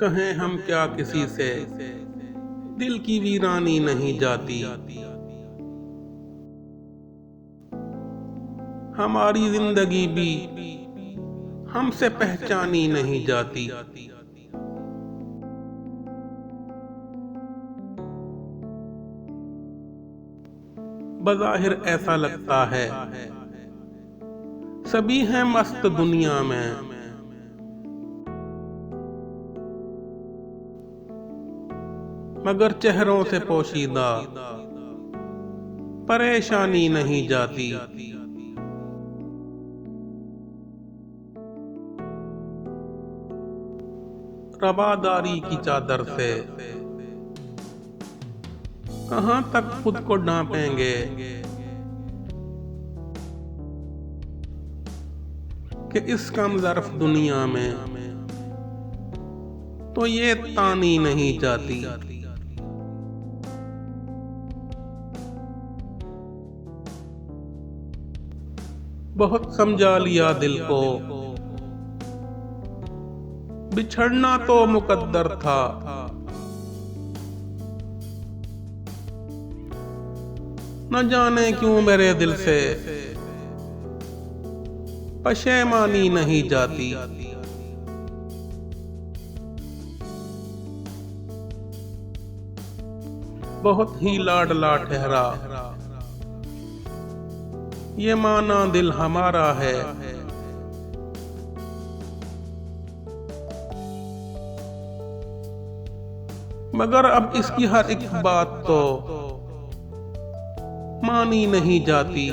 कहें हम क्या किसी से, दिल की वीरानी नहीं जाती। हमारी जिंदगी भी हमसे पहचानी नहीं जाती। बज़ाहिर ऐसा लगता है सभी हैं मस्त दुनिया में, मगर चेहरों से पोशीदा परेशानी नहीं जाती। रवादारी की चादर से कहां तक खुद को ढांपेंगे कि इस कम ज़र्फ दुनिया में तो ये तानी नहीं जाती। बहुत समझा लिया दिल को, बिछड़ना तो मुकद्दर था। न जाने क्यों मेरे दिल से पशेमानी नहीं जाती। बहुत ही लाडला ठहरा ये माना दिल हमारा है। मगर अब इसकी हर एक बात तो मानी नहीं जाती।